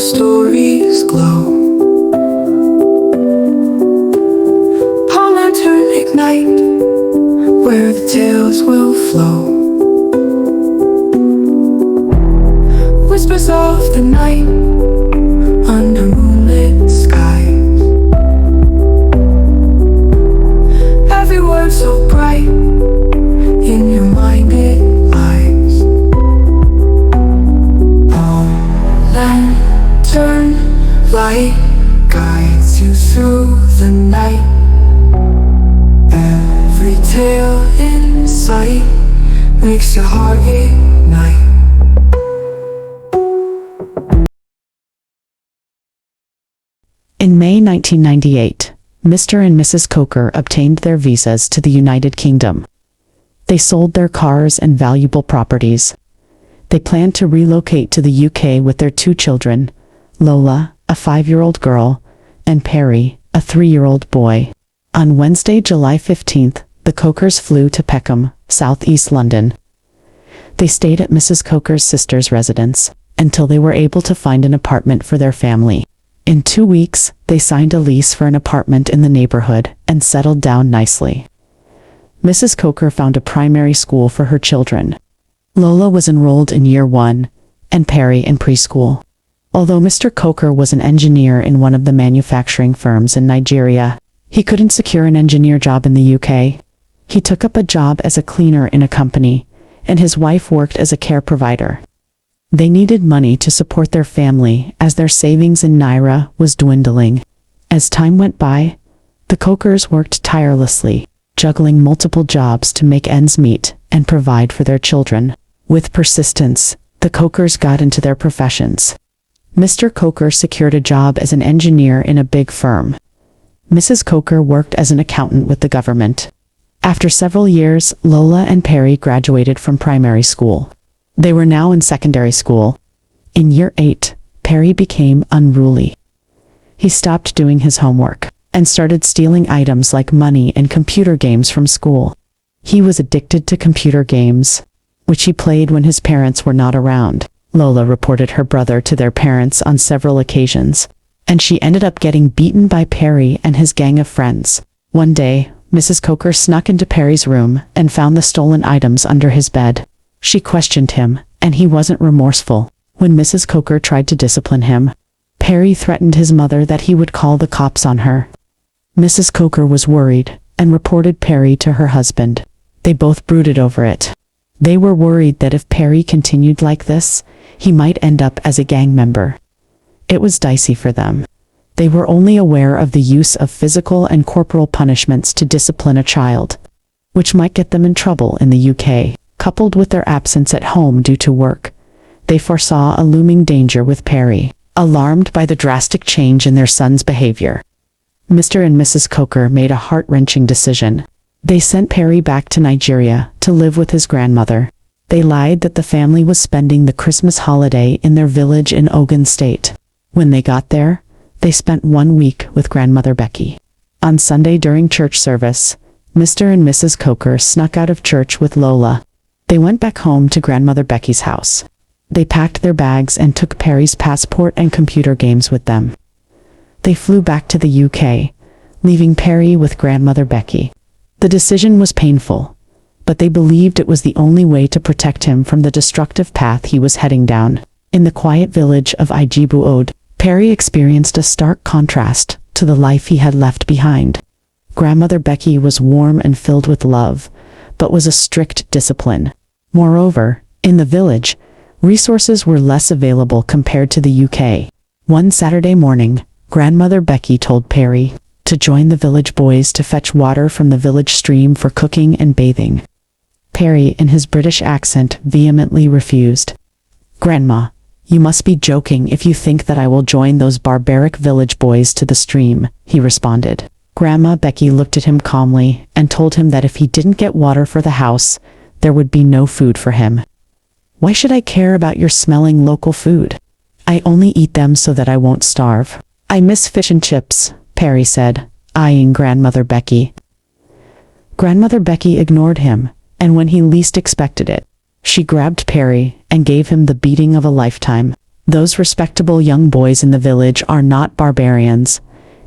stories glow. Palm lantern ignite, where the tales will flow. Whispers of the night, under moonlit skies. Every word so bright, in your mind it lies. Lantern light guides you through the night. Every tale in sight makes your heart ignite. In May 1998, Mr. and Mrs. Coker obtained their visas to the United Kingdom. They sold their cars and valuable properties. They planned to relocate to the UK with their 2 children, Lola, a 5-year-old girl, and Perry, a 3-year-old boy. On Wednesday, July 15th, the Cokers flew to Peckham, southeast London. They stayed at Mrs. Coker's sister's residence until they were able to find an apartment for their family. In 2 weeks, they signed a lease for an apartment in the neighborhood and settled down nicely. Mrs. Coker found a primary school for her children. Lola was enrolled in Year 1, and Perry in preschool. Although Mr. Coker was an engineer in one of the manufacturing firms in Nigeria, he couldn't secure an engineer job in the UK. He took up a job as a cleaner in a company, and his wife worked as a care provider. They needed money to support their family as their savings in Naira was dwindling. As time went by, the Cokers worked tirelessly, juggling multiple jobs to make ends meet and provide for their children. With persistence, the Cokers got into their professions. Mr. Coker secured a job as an engineer in a big firm. Mrs. Coker worked as an accountant with the government. After several years, Lola and Perry graduated from primary school. They were now in secondary school. In Year 8, Perry became unruly. He stopped doing his homework and started stealing items like money and computer games from school. He was addicted to computer games, which he played when his parents were not around. Lola reported her brother to their parents on several occasions, and she ended up getting beaten by Perry and his gang of friends. One day, Mrs. Coker snuck into Perry's room and found the stolen items under his bed. She questioned him, and he wasn't remorseful. When Mrs. Coker tried to discipline him, Perry threatened his mother that he would call the cops on her. Mrs. Coker was worried and reported Perry to her husband. They both brooded over it. They were worried that if Perry continued like this, he might end up as a gang member. It was dicey for them. They were only aware of the use of physical and corporal punishments to discipline a child, which might get them in trouble in the UK. Coupled with their absence at home due to work, they foresaw a looming danger with Perry, alarmed by the drastic change in their son's behavior. Mr. and Mrs. Coker made a heart-wrenching decision. They sent Perry back to Nigeria to live with his grandmother. They lied that the family was spending the Christmas holiday in their village in Ogun State. When they got there, they spent 1 week with grandmother Becky. On Sunday during church service, Mr. and Mrs. Coker snuck out of church with Lola. They went back home to grandmother Becky's house. They packed their bags and took Perry's passport and computer games with them. They flew back to the UK, leaving Perry with grandmother Becky. The decision was painful, but they believed it was the only way to protect him from the destructive path he was heading down. In the quiet village of Ijebu-Ode, Perry experienced a stark contrast to the life he had left behind. Grandmother Becky was warm and filled with love, but was a strict discipline. Moreover, in the village, resources were less available compared to the UK. One Saturday morning, grandmother Becky told Perry to join the village boys to fetch water from the village stream for cooking and bathing. Perry, in his British accent, vehemently refused. "Grandma, you must be joking if you think that I will join those barbaric village boys to the stream," he responded. Grandma Becky looked at him calmly and told him that if he didn't get water for the house, there would be no food for him. "Why should I care about your smelling local food? I only eat them so that I won't starve." "I miss fish and chips," Perry said, eyeing grandmother Becky. Grandmother Becky ignored him, and when he least expected it, she grabbed Perry and gave him the beating of a lifetime. Those respectable young boys in the village are not barbarians,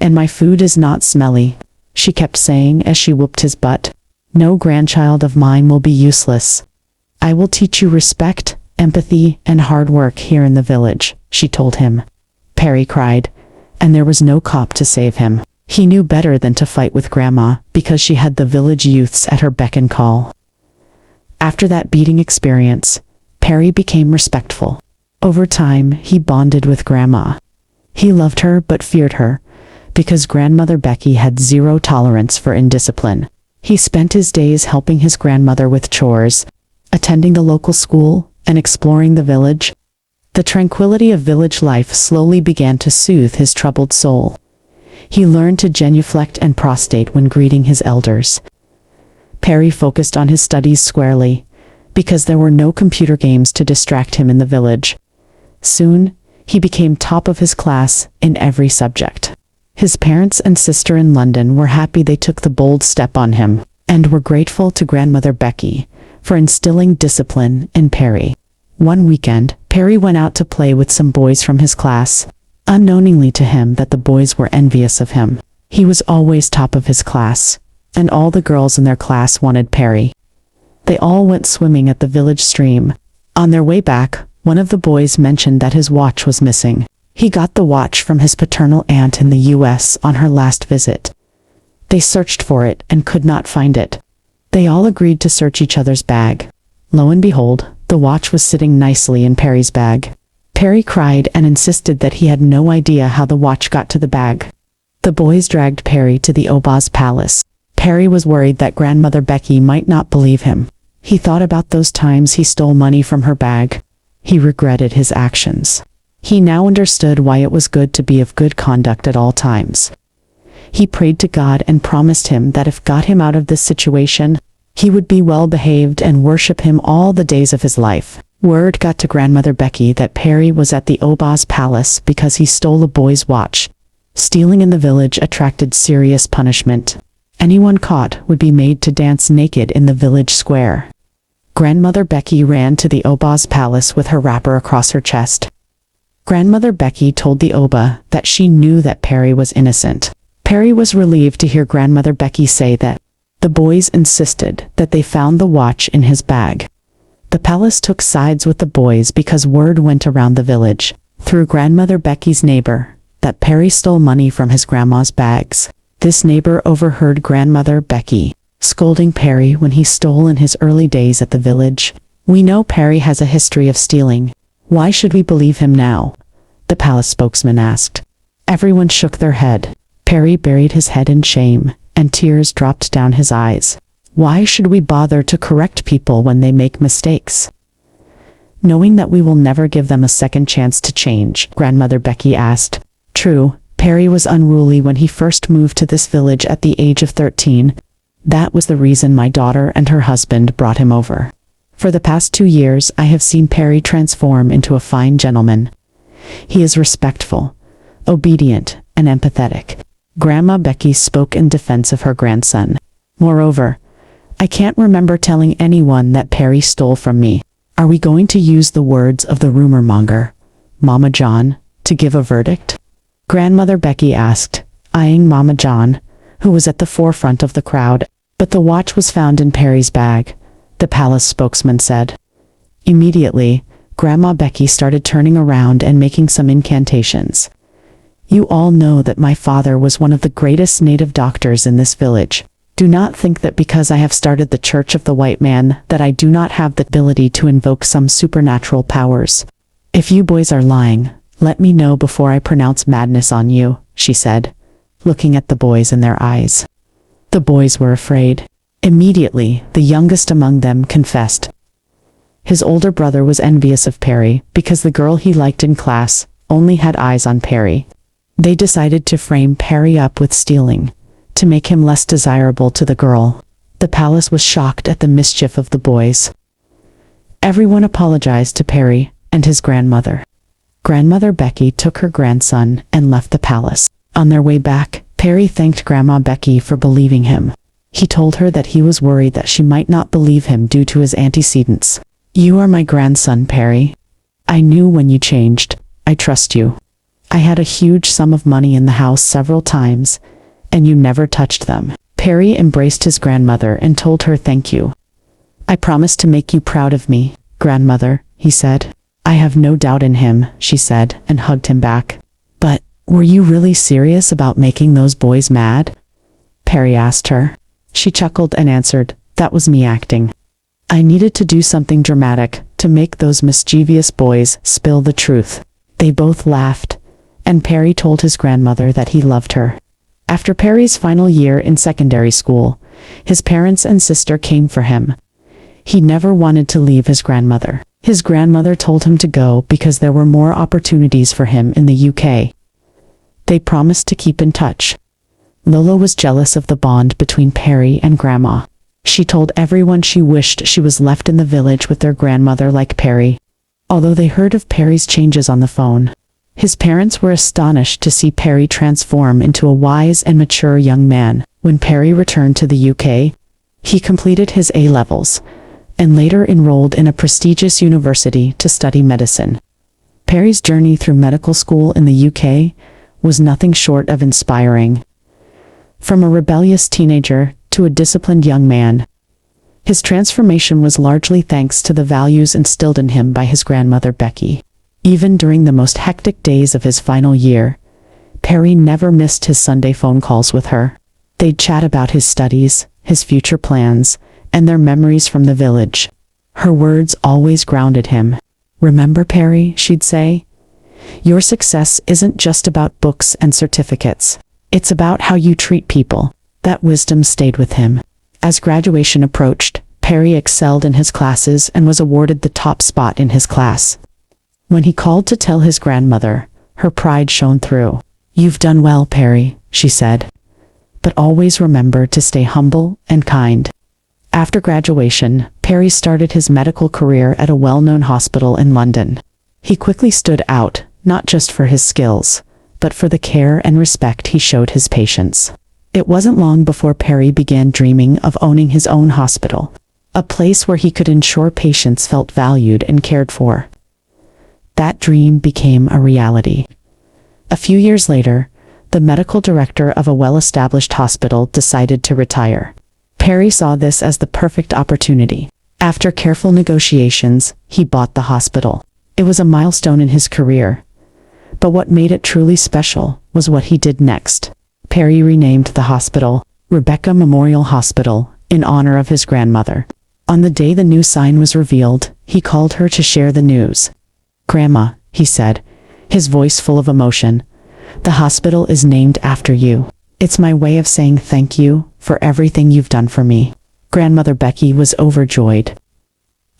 and my food is not smelly, she kept saying as she whooped his butt. No grandchild of mine will be useless. I will teach you respect, empathy, and hard work here in the village, she told him. Perry cried, and there was no cop to save him. He knew better than to fight with Grandma because she had the village youths at her beck and call. After that beating experience, Perry became respectful. Over time, he bonded with Grandma. He loved her but feared her, because Grandmother Becky had zero tolerance for indiscipline. He spent his days helping his grandmother with chores, attending the local school, and exploring the village. The tranquility of village life slowly began to soothe his troubled soul. He learned to genuflect and prostrate when greeting his elders. Perry focused on his studies squarely, because there were no computer games to distract him in the village. Soon, he became top of his class in every subject. His parents and sister in London were happy they took the bold step on him, and were grateful to Grandmother Becky for instilling discipline in Perry. One weekend, Perry went out to play with some boys from his class, unknowingly to him that the boys were envious of him. He was always top of his class, and all the girls in their class wanted Perry. They all went swimming at the village stream. On their way back, one of the boys mentioned that his watch was missing. He got the watch from his paternal aunt in the US on her last visit. They searched for it and could not find it. They all agreed to search each other's bag. Lo and behold, the watch was sitting nicely in Perry's bag. Perry cried and insisted that he had no idea how the watch got to the bag. The boys dragged Perry to the Oba's palace. Perry was worried that Grandmother Becky might not believe him. He thought about those times he stole money from her bag. He regretted his actions. He now understood why it was good to be of good conduct at all times. He prayed to God and promised him that if got him out of this situation, he would be well behaved and worship him all the days of his life. Word got to Grandmother Becky that Perry was at the Oba's palace because he stole a boy's watch. Stealing in the village attracted serious punishment. Anyone caught would be made to dance naked in the village square. Grandmother Becky ran to the Oba's palace with her wrapper across her chest. Grandmother Becky told the Oba that she knew that Perry was innocent. Perry was relieved to hear Grandmother Becky say that. The boys insisted that they found the watch in his bag. The palace took sides with the boys because word went around the village, through Grandmother Becky's neighbor, that Perry stole money from his grandma's bags. This neighbor overheard Grandmother Becky scolding Perry when he stole in his early days at the village. "We know Perry has a history of stealing. Why should we believe him now?" the palace spokesman asked. Everyone shook their head. Perry buried his head in shame, and tears dropped down his eyes. Why should we bother to correct people when they make mistakes? Knowing that we will never give them a second chance to change, Grandmother Becky asked. True, Perry was unruly when he first moved to this village at the age of 13. That was the reason my daughter and her husband brought him over. For the past 2 years, I have seen Perry transform into a fine gentleman. He is respectful, obedient, and empathetic. Grandma Becky spoke in defense of her grandson. Moreover, I can't remember telling anyone that Perry stole from me. Are we going to use the words of the rumor monger, Mama John, to give a verdict? Grandmother Becky asked, eyeing Mama John, who was at the forefront of the crowd. But the watch was found in Perry's bag, the palace spokesman said. Immediately, Grandma Becky started turning around and making some incantations. You all know that my father was one of the greatest native doctors in this village. Do not think that because I have started the Church of the White Man that I do not have the ability to invoke some supernatural powers. If you boys are lying, let me know before I pronounce madness on you, she said, looking at the boys in their eyes. The boys were afraid. Immediately, the youngest among them confessed. His older brother was envious of Perry because the girl he liked in class only had eyes on Perry. They decided to frame Perry up with stealing, to make him less desirable to the girl. The palace was shocked at the mischief of the boys. Everyone apologized to Perry and his grandmother. Grandmother Becky took her grandson and left the palace. On their way back, Perry thanked Grandma Becky for believing him. He told her that he was worried that she might not believe him due to his antecedents. You are my grandson, Perry. I knew when you changed, I trust you. I had a huge sum of money in the house several times, and you never touched them. Perry embraced his grandmother and told her thank you. I promise to make you proud of me, grandmother, he said. I have no doubt in him, she said, and hugged him back. But, were you really serious about making those boys mad? Perry asked her. She chuckled and answered, that was me acting. I needed to do something dramatic to make those mischievous boys spill the truth. They both laughed, and Perry told his grandmother that he loved her. After Perry's final year in secondary school, his parents and sister came for him. He never wanted to leave his grandmother. His grandmother told him to go because there were more opportunities for him in the UK. They promised to keep in touch. Lola was jealous of the bond between Perry and Grandma. She told everyone she wished she was left in the village with their grandmother like Perry. Although they heard of Perry's changes on the phone, his parents were astonished to see Perry transform into a wise and mature young man. When Perry returned to the UK, he completed his A-levels and later enrolled in a prestigious university to study medicine. Perry's journey through medical school in the UK was nothing short of inspiring. From a rebellious teenager to a disciplined young man, his transformation was largely thanks to the values instilled in him by his grandmother Becky. Even during the most hectic days of his final year, Perry never missed his Sunday phone calls with her. They'd chat about his studies, his future plans, and their memories from the village. Her words always grounded him. Remember, Perry, she'd say, your success isn't just about books and certificates. It's about how you treat people. That wisdom stayed with him. As graduation approached, Perry excelled in his classes and was awarded the top spot in his class. When he called to tell his grandmother, her pride shone through. You've done well, Perry, she said. But always remember to stay humble and kind. After graduation, Perry started his medical career at a well-known hospital in London. He quickly stood out, not just for his skills, but for the care and respect he showed his patients. It wasn't long before Perry began dreaming of owning his own hospital, a place where he could ensure patients felt valued and cared for. That dream became a reality. A few years later, the medical director of a well-established hospital decided to retire. Perry saw this as the perfect opportunity. After careful negotiations, he bought the hospital. It was a milestone in his career. But what made it truly special was what he did next. Perry renamed the hospital Rebecca Memorial Hospital in honor of his grandmother. On the day the new sign was revealed, he called her to share the news. Grandma, he said, his voice full of emotion, the hospital is named after you. It's my way of saying thank you for everything you've done for me. Grandmother Becky was overjoyed.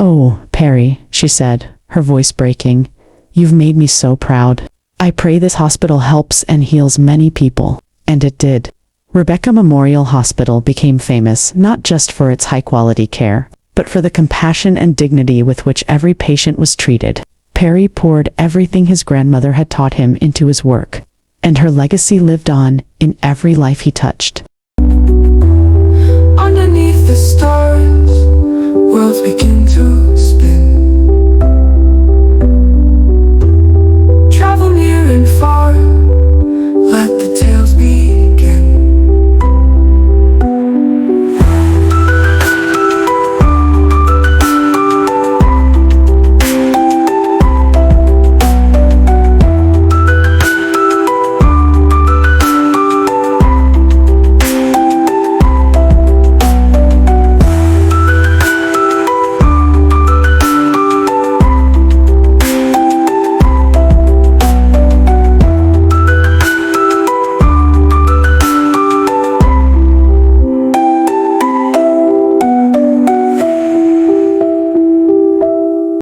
Oh, Perry, she said, her voice breaking, you've made me so proud. I pray this hospital helps and heals many people. And it did. Rebecca Memorial Hospital became famous not just for its high-quality care, but for the compassion and dignity with which every patient was treated. Perry poured everything his grandmother had taught him into his work, and her legacy lived on in every life he touched. Underneath the stars, worlds begin to